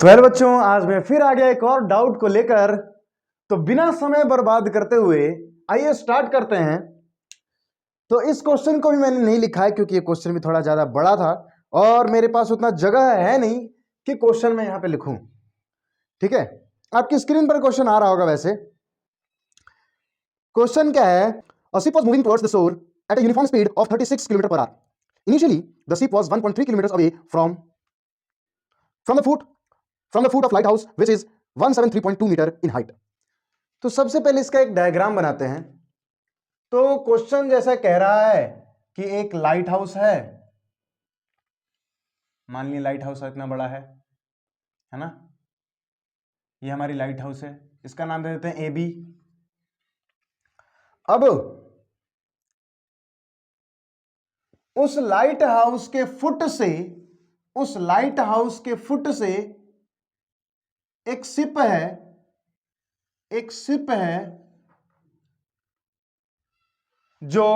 Well बच्चों, आज मैं फिर आ गया एक और डाउट को लेकर। तो बिना समय बर्बाद करते हुए आइए स्टार्ट करते हैं। तो इस क्वेश्चन को भी मैंने नहीं लिखा है क्योंकि ये क्वेश्चन भी थोड़ा ज्यादा बड़ा था और मेरे पास उतना जगह है नहीं कि क्वेश्चन मैं यहां पे लिखूं। ठीक है, आपकी स्क्रीन पर क्वेश्चन आ रहा होगा। वैसे क्वेश्चन क्या है? A ship was moving towards the shore at a uniform speed of 36 km per hour. Initially, the ship was 1.3 kilometers away from the foot of lighthouse, which is 173.2 meter in height. तो सबसे पहले इसका एक diagram बनाते हैं। तो question जैसा कह रहा है कि एक लाइट हाउस है, मान लीजिए लाइट हाउस इतना बड़ा है ना। ये हमारी लाइट हाउस है, इसका नाम दे देते हैं ए बी। अब उस लाइट हाउस के फुट से एक शिप है जो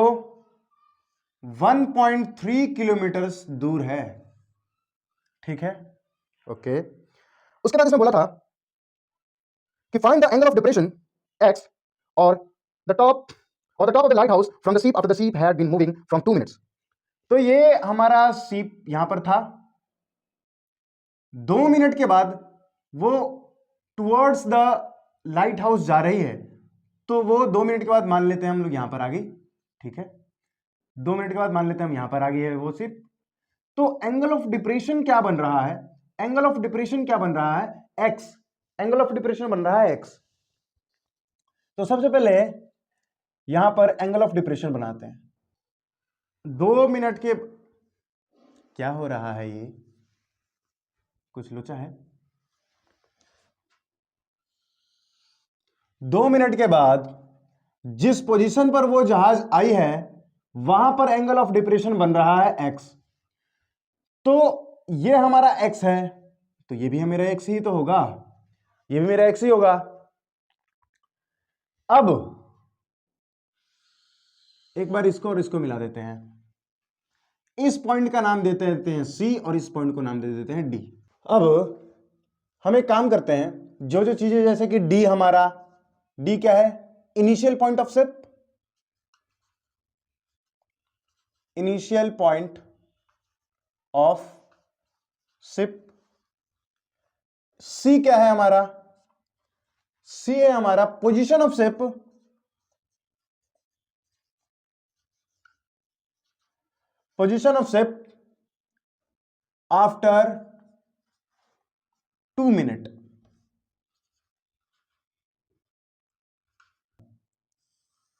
1.3 किलोमीटर दूर है। ठीक है, ओके। उसके बाद इसमें बोला था कि find the angle of depression x और the top of the lighthouse from the ship after the ship had been moving from 2 minutes. तो ये हमारा शीप यहां पर था, 2 मिनट के बाद वो टुवर्ड्स द लाइट हाउस जा रही है। तो वो 2 मिनट के बाद मान लेते हैं हम लोग यहां पर आ गई। ठीक है, 2 मिनट के बाद मान लेते हैं हम यहां पर आ गई है वो शिप। तो एंगल ऑफ डिप्रेशन क्या बन रहा है? एंगल ऑफ डिप्रेशन क्या बन रहा है? एक्स। एंगल ऑफ डिप्रेशन बन रहा है एक्स। तो सबसे पहले यहां पर एंगल ऑफ डिप्रेशन बनाते हैं। 2 मिनट के क्या हो रहा है? ये कुछ लोचा है। 2 मिनट के बाद जिस पोजीशन पर वो जहाज आई है वहां पर एंगल ऑफ डिप्रेशन बन रहा है एक्स। तो ये हमारा एक्स है, तो ये भी मेरा एक्स ही तो होगा, ये भी मेरा एक्स ही होगा। अब एक बार इसको और इसको मिला देते हैं। इस पॉइंट का नाम देते हैं सी और इस पॉइंट को नाम दे देते हैं डी। अब हम एक काम करते हैं, जो जो चीजें जैसे कि डी हमारा, डी क्या है? Initial point of ship, initial point of ship. C क्या है हमारा? सी है हमारा position of ship, position of ship after 2 minute.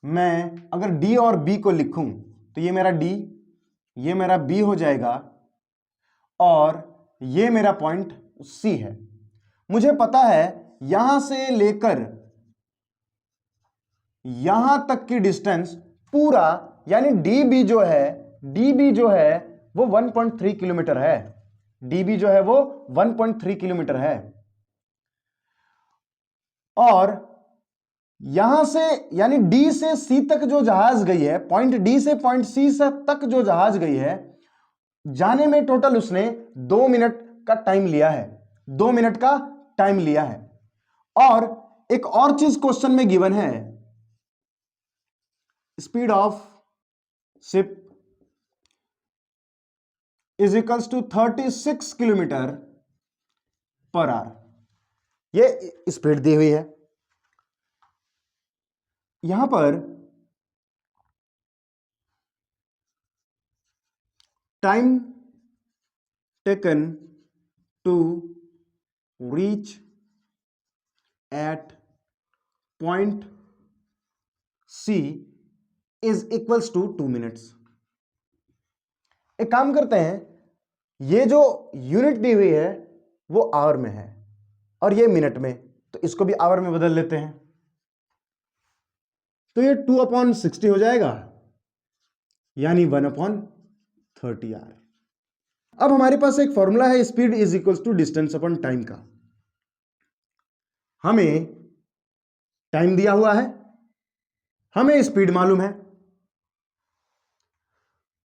मैं अगर डी और बी को लिखूं तो ये मेरा डी, ये मेरा बी हो जाएगा और ये मेरा पॉइंट सी है। मुझे पता है यहां से लेकर यहां तक की डिस्टेंस पूरा, यानी डीबी जो है वो 1.3 किलोमीटर है। डीबी जो है वो 1.3 किलोमीटर है। और यहां से यानी डी से सी तक जो जहाज गई है, पॉइंट डी से पॉइंट सी तक जो जहाज गई है, जाने में टोटल उसने 2 मिनट का टाइम लिया है। 2 मिनट का टाइम लिया है। और एक और चीज क्वेश्चन में गिवन है, speed of ship is equals to 36 kilometre per hour. ये स्पीड दी हुई है। यहां पर time taken to reach at point C is equals to 2 minutes. एक काम करते हैं, ये जो यूनिट दी हुई है वो आवर में है और ये मिनट में, तो इसको भी आवर में बदल लेते हैं। तो ये 2/60 हो जाएगा, यानी 1/30 आर। अब हमारे पास एक फॉर्मूला है, speed is equals to distance upon time का। हमें टाइम दिया हुआ है, हमें स्पीड मालूम है।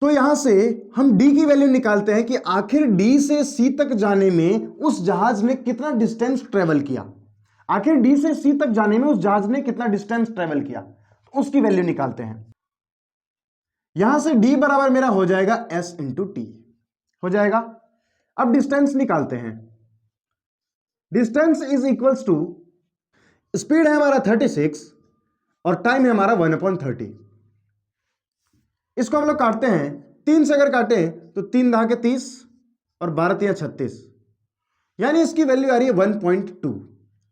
तो यहां से हम d की वैल्यू निकालते हैं कि आखिर d से c तक जाने में उस जहाज ने कितना डिस्टेंस ट्रेवल किया। आखिर d से c तक जाने में उस जहाज ने कितना डिस्टेंस ट्रेवल किया, उसकी वैल्यू निकालते हैं। यहां से d बराबर मेरा हो जाएगा s इंटू टी हो जाएगा। अब डिस्टेंस निकालते हैं। Distance is equals to, speed है हमारा 36 और टाइम है हमारा 1/30। इसको हम लोग काटते हैं, 3 से अगर काटे तो 3 दहा के 30 और 12 तिया 36, यानी इसकी वैल्यू आ रही है 1.2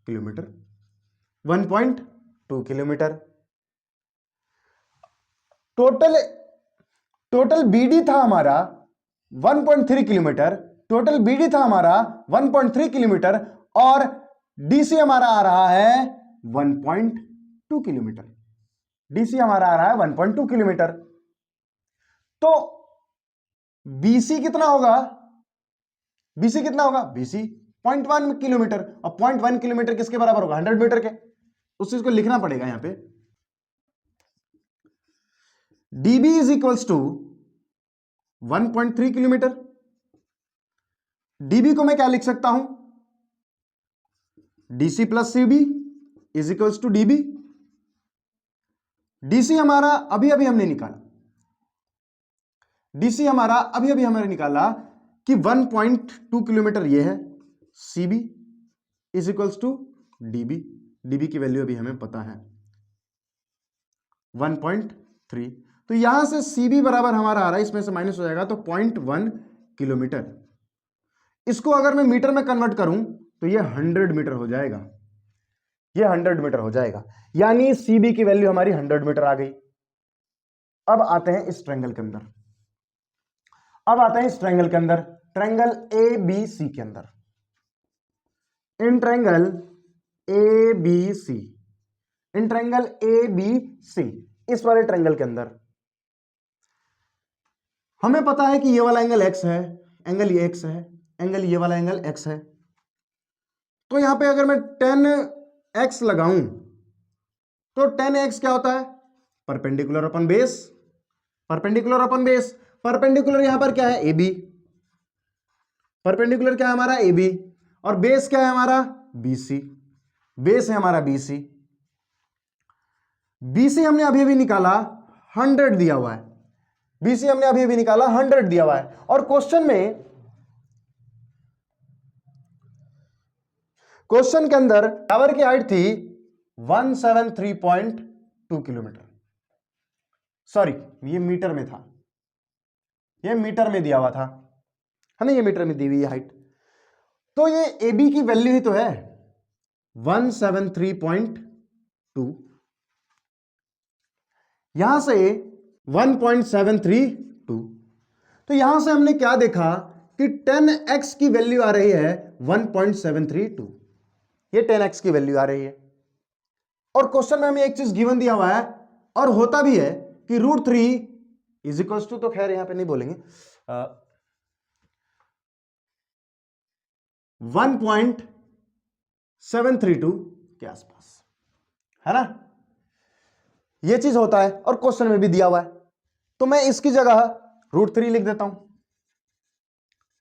किलोमीटर। 1.2 किलोमीटर। टोटल बीडी था हमारा 1.3 किलोमीटर। टोटल बीडी था हमारा 1.3 किलोमीटर और डीसी हमारा आ रहा है 1.2 किलोमीटर। डीसी हमारा आ रहा है 1.2 किलोमीटर। तो बीसी कितना होगा? बीसी कितना होगा? बीसी 0.1 किलोमीटर, और 0.1 किलोमीटर किसके बराबर होगा? 100 मीटर के। उस चीज को लिखना पड़ेगा यहां पे। dB is equals to 1.3 kilometre. dB को मैं क्या लिख सकता हूं? DC plus CB is equals to dB। DC हमारा अभी अभी हमने निकाला, DC हमारा अभी अभी हमने निकाला कि 1.2 किलोमीटर ये है। CB is equals to dB। dB की वैल्यू अभी हमें पता है 1.3। तो यहां से CB बराबर हमारा आ रहा है, इसमें से माइनस हो जाएगा तो 0.1 किलोमीटर। इसको अगर मैं मीटर में कन्वर्ट करूं तो ये 100 मीटर हो जाएगा। ये 100 मीटर हो जाएगा, यानी CB की वैल्यू हमारी 100 मीटर आ गई। अब आते हैं इस ट्रायंगल के अंदर। अब आते हैं इस ट्रायंगल के अंदर, ट्रायंगल ABC के अंदर। In triangle ABC, in triangle ABC, इस वाले ट्रायंगल के अंदर हमें पता है कि ये वाला एंगल x है, एंगल ये x है, एंगल ये वाला एंगल x है। तो यहां पे अगर मैं 10x लगाऊं तो 10x क्या होता है? Perpendicular upon base. Perpendicular upon base. Perpendicular यहां पर क्या है? AB। परपेंडिकुलर क्या है हमारा? AB। और बेस क्या है हमारा? BC। बेस है हमारा BC। BC हमने अभी अभी निकाला 100 दिया हुआ है। BC हमने अभी अभी निकाला 100 दिया हुआ है। और क्वेश्चन के अंदर टावर की हाइट थी 173.2 किलोमीटर। सॉरी, ये मीटर में था, ये मीटर में दिया हुआ था, है ना? ये मीटर में दी हुई हाइट। तो ये AB की वैल्यू ही तो है 173.2। यहां से 1.732। तो यहां से हमने क्या देखा कि 10x की वैल्यू आ रही है 1.732। ये 10x की वैल्यू आ रही है। और क्वेश्चन में हमें एक चीज गिवन दिया हुआ है, और होता भी है कि √3 इज इक्वल्स टू, तो खैर यहां पे नहीं बोलेंगे, 1.732 के आसपास, है ना? ये चीज होता है और क्वेश्चन में भी दिया हुआ है। तो मैं इसकी जगह √3 लिख देता हूं।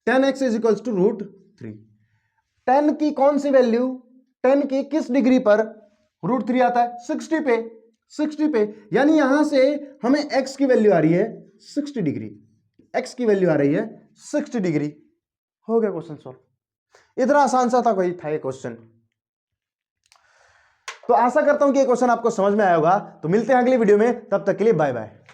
10x is equals to √3। 10 की कौन सी वैल्यू, 10 की किस डिग्री पर √3 आता है? 60 पे। 60 पे, यानी यहां से हमें x की वैल्यू आ रही है 60 डिग्री। x की वैल्यू आ रही है 60 डिग्री। हो गया क्वेश्चन सॉल्व। इतना आसान सा था कोई था ये क्वेश्चन। तो आशा करता हूं कि ये क्वेश्चन आपको समझ में आया होगा। तो मिलते हैं अगली वीडियो में, तब तक के लिए बाय बाय।